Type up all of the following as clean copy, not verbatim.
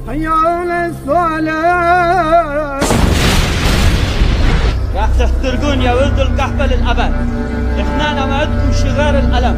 حي على الصلاة. راح تحترقون يا ولد القحبة للأبد. احنا نوعدكم شغار الألم.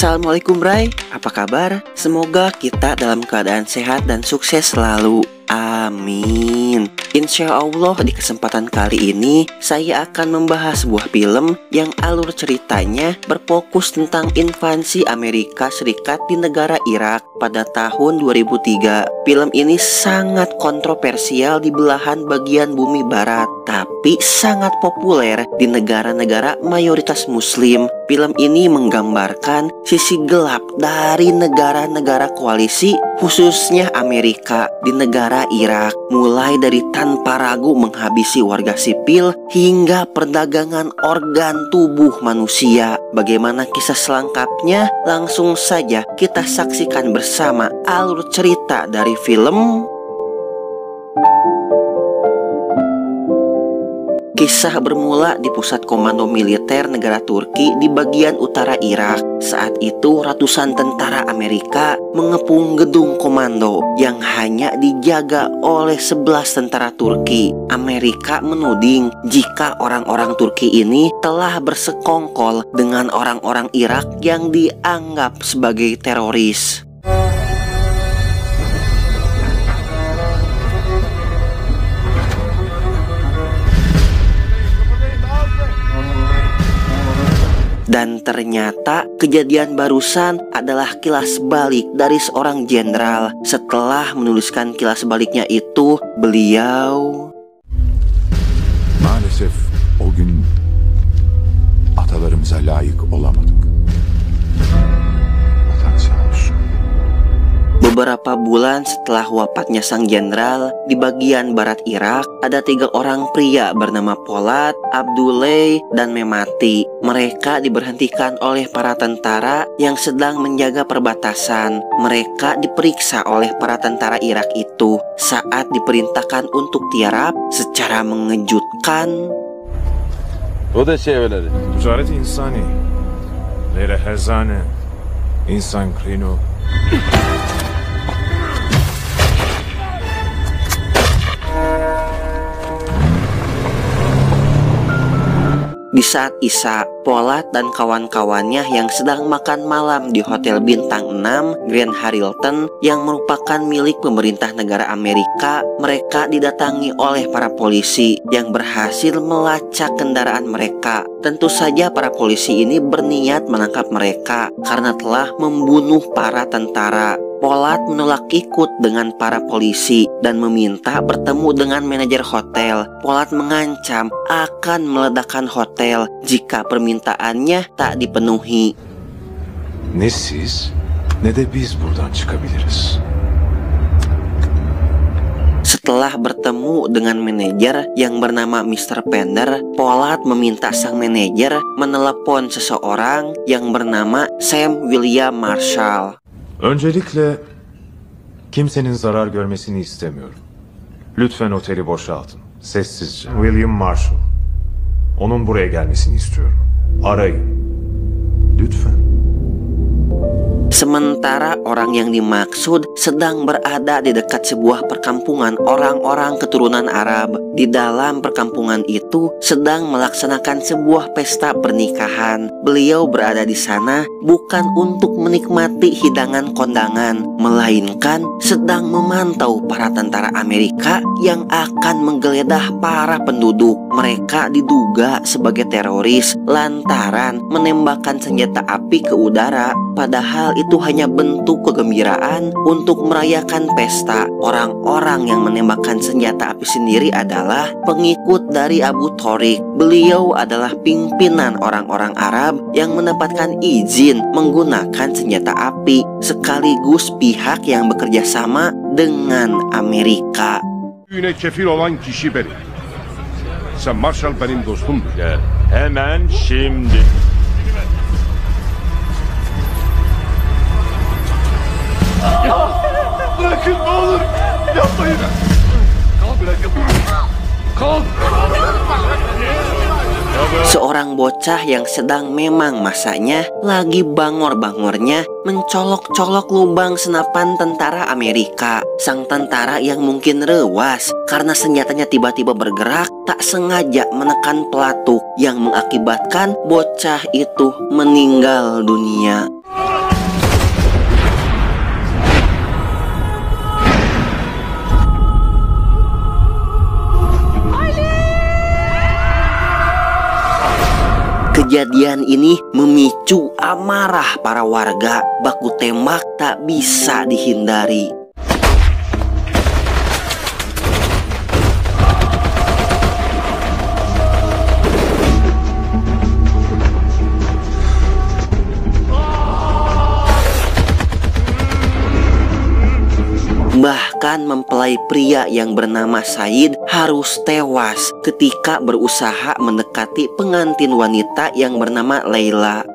Assalamualaikum Bray, apa kabar? Semoga kita dalam keadaan sehat dan sukses selalu. Amin. Insya Allah di kesempatan kali ini saya akan membahas sebuah film yang alur ceritanya berfokus tentang invasi Amerika Serikat di negara Irak pada tahun 2003. Film ini sangat kontroversial di belahan bagian bumi barat, tapi sangat populer di negara-negara mayoritas muslim. Film ini menggambarkan sisi gelap dari negara-negara koalisi, khususnya Amerika di negara Irak, mulai dari tanpa ragu menghabisi warga sipil hingga perdagangan organ tubuh manusia. Bagaimana kisah selengkapnya? Langsung saja kita saksikan bersama alur cerita dari film. Kisah bermula di pusat komando militer negara Turki di bagian utara Irak. Saat itu ratusan tentara Amerika mengepung gedung komando yang hanya dijaga oleh 11 tentara Turki. Amerika menuding jika orang-orang Turki ini telah bersekongkol dengan orang-orang Irak yang dianggap sebagai teroris. Dan ternyata kejadian barusan adalah kilas balik dari seorang jenderal. Setelah menuliskan kilas baliknya itu, beliau maalesef o gün atalarımıza layık olamadık. Vatan sağ olsun. Beberapa bulan setelah wafatnya sang jenderal, di bagian barat Irak ada 3 orang pria bernama Polat, Abdullah, dan Memati. Mereka diberhentikan oleh para tentara yang sedang menjaga perbatasan. Mereka diperiksa oleh para tentara Irak itu. Saat diperintahkan untuk tiarap, secara mengejutkan, O da çevreleri. Ticaret insani. Lere hezane. İnsan krino. di saat Isya, Polat dan kawan-kawannya yang sedang makan malam di Hotel Bintang 6 Grand Hilton yang merupakan milik pemerintah negara Amerika, mereka didatangi oleh para polisi yang berhasil melacak kendaraan mereka. Tentu saja para polisi ini berniat menangkap mereka karena telah membunuh para tentara. Polat menolak ikut dengan para polisi dan meminta bertemu dengan manajer hotel. Polat mengancam akan meledakkan hotel jika permintaannya tak dipenuhi. Ne siz ne de biz buradan çıkabiliriz. Setelah bertemu dengan manajer yang bernama Mr. Pender, Polat meminta sang manajer menelepon seseorang yang bernama Sam William Marshall. Öncelikle kimsenin zarar görmesini istemiyorum. Lütfen oteli boşaltın. Sessizce. William Marshall. Onun buraya gelmesini istiyorum. Arayın. Lütfen. Sementara orang yang dimaksud sedang berada di dekat sebuah perkampungan orang-orang keturunan Arab. Di dalam perkampungan itu sedang melaksanakan sebuah pesta pernikahan. Beliau berada di sana bukan untuk menikmati hidangan kondangan, melainkan sedang memantau para tentara Amerika yang akan menggeledah para penduduk. Mereka diduga sebagai teroris lantaran menembakkan senjata api ke udara. Padahal itu hanya bentuk kegembiraan untuk merayakan pesta. Orang-orang yang menembakkan senjata api sendiri adalah pengikut dari Abu Thorik. Beliau adalah pimpinan orang-orang Arab yang mendapatkan izin menggunakan senjata api, sekaligus pihak yang bekerja sama dengan Amerika. Düğüne kefil olan kişi benim. Sen Marshall benim dostumdur. Gel. Hemen şimdi. Bırakın ne olur. Yapmayın. Kal bırakın. Kal. Seorang bocah yang sedang memang masanya lagi bangor-bangornya mencolok-colok lubang senapan tentara Amerika. Sang tentara yang mungkin rewas karena senjatanya tiba-tiba bergerak tak sengaja menekan pelatuk yang mengakibatkan bocah itu meninggal dunia. Kejadian ini memicu amarah para warga. Baku tembak tak bisa dihindari. Bahkan mempelai pria yang bernama Said harus tewas ketika berusaha mendekati pengantin wanita yang bernama Laila.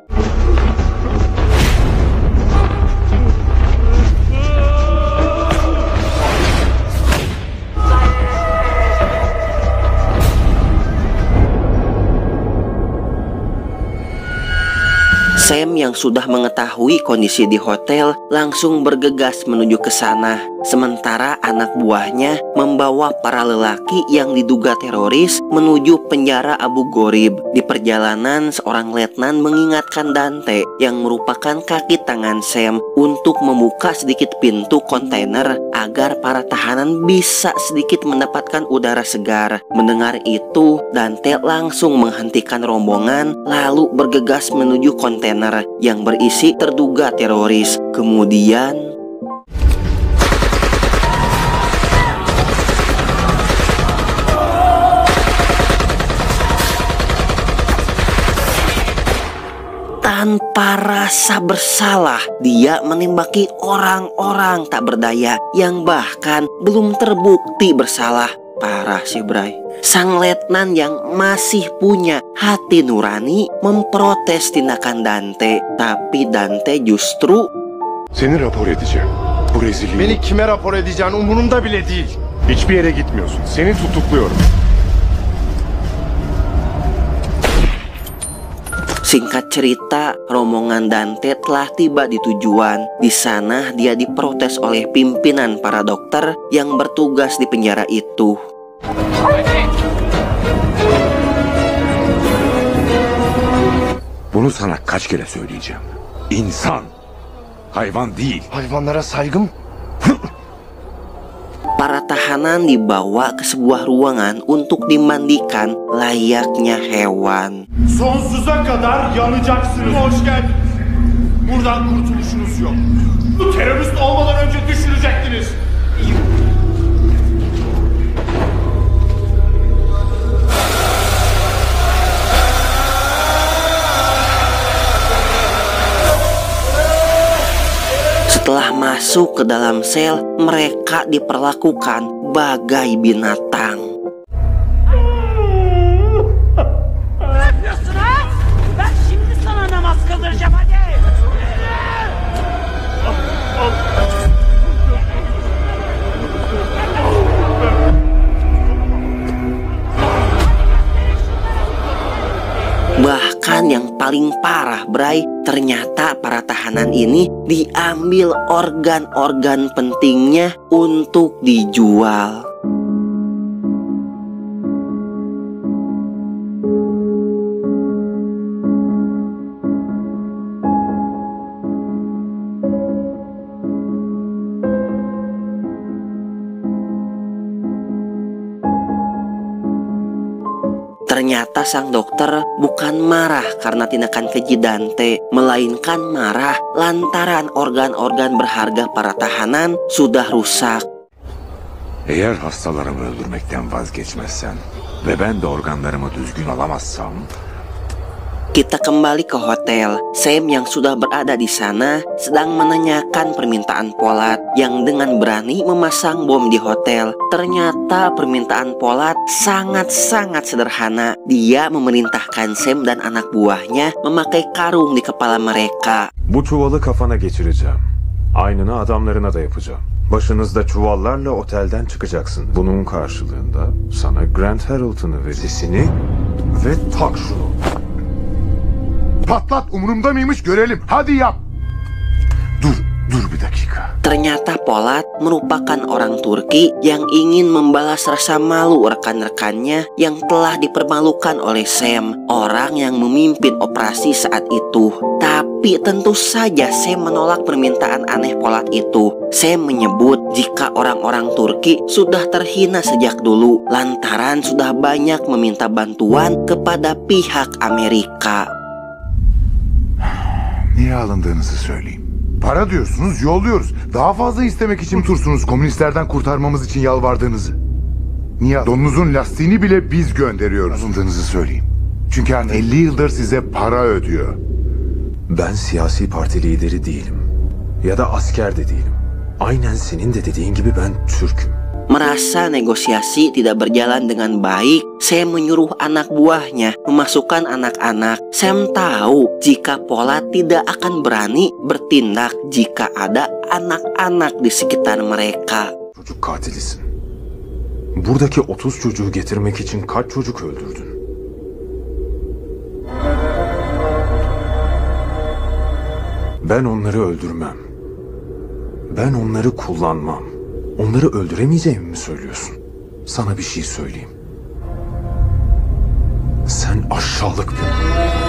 Sam yang sudah mengetahui kondisi di hotel langsung bergegas menuju ke sana. Sementara anak buahnya membawa para lelaki yang diduga teroris menuju penjara Abu Ghraib. Di perjalanan, seorang letnan mengingatkan Dante yang merupakan kaki tangan Sam untuk membuka sedikit pintu kontainer agar para tahanan bisa sedikit mendapatkan udara segar. Mendengar itu, Dante langsung menghentikan rombongan lalu bergegas menuju kontainer yang berisi terduga teroris. Kemudian tanpa rasa bersalah, dia menembaki orang-orang tak berdaya yang bahkan belum terbukti bersalah. Parah sih, Bray. Sang letnan yang masih punya hati nurani memprotes tindakan Dante, tapi Dante justru Seni rapor edeceğim. Bu rezilliği. Beni kime rapor edeceğin umurumda bile değil. Hiçbir yere gitmiyorsun. Seni tutukluyorum. Singkat cerita, rombongan Dante telah tiba di tujuan. Di sana dia diprotes oleh pimpinan para dokter yang bertugas di penjara itu. Bunu sana kaç kere söyleyeceğim. İnsan, hayvan değil. Hayvanlara saygım. Para tahanan dibawa ke sebuah ruangan untuk dimandikan layaknya hewan. Sonsuza kadar yanacaksınız. Hoş geldiniz. Buradan kurtuluşunuz yok. Bu terörist olmadan önce düşürecektiniz. Setelah masuk ke dalam sel, mereka diperlakukan bagai binatang. Ben şimdi sana namaz kıldıracağım, hadi. Bahkan yang paling parah, Bray, ternyata para tahanan ini diambil organ-organ pentingnya untuk dijual. Ternyata sang dokter bukan marah karena tindakan keji Dante, melainkan marah lantaran organ-organ berharga para tahanan sudah rusak. Eğer hastalarımı öldürmekten vazgeçmezsen ve ben de organlarımı düzgün alamazsam... Kita kembali ke hotel. Sam yang sudah berada di sana sedang menanyakan permintaan Polat yang dengan berani memasang bom di hotel. Ternyata permintaan Polat sangat-sangat sederhana. Dia memerintahkan Sam dan anak buahnya memakai karung di kepala mereka. Bu çuvalı kafana geçireceğim. Aynını adamlarına da yapacağım. Başınızda çuvallarla otelden çıkacaksın. Bunun karşılığında sana Grand Herald'ını verisini ve tak şunu. Patlat, umurumda mıymış görelim. Hadi yap. Dur bir dakika. Ternyata Polat merupakan orang Turki yang ingin membalas rasa malu rekan-rekannya yang telah dipermalukan oleh Sam, orang yang memimpin operasi saat itu. Tapi tentu saja Sam menolak permintaan aneh Polat itu. Sam menyebut jika orang-orang Turki sudah terhina sejak dulu lantaran sudah banyak meminta bantuan kepada pihak Amerika. Niye alındığınızı söyleyeyim. Para diyorsunuz, yolluyoruz. Daha fazla istemek için tursunuz komünistlerden kurtarmamız için yalvardığınızı. Niye? Donunuzun lastiğini bile biz gönderiyoruz. Alındığınızı söyleyeyim. Çünkü 50 yıldır size para ödüyor. Ben siyasi parti lideri değilim. Ya da asker de değilim. Aynen senin de dediğin gibi ben Türk'üm. Merasa negosiasi tidak berjalan dengan baik, Sam menyuruh anak buahnya memasukkan anak-anak. Sam tahu jika Polat tidak akan berani bertindak jika ada anak-anak di sekitar mereka. Çocuk katilisin. Buradaki 30 çocuğu getirmek için kaç çocuk öldürdün? Ben onları öldürmem. Ben onları kullanmam. Onları öldüremeyeceğimi mi söylüyorsun? Sana bir şey söyleyeyim. Sen aşağılık bir...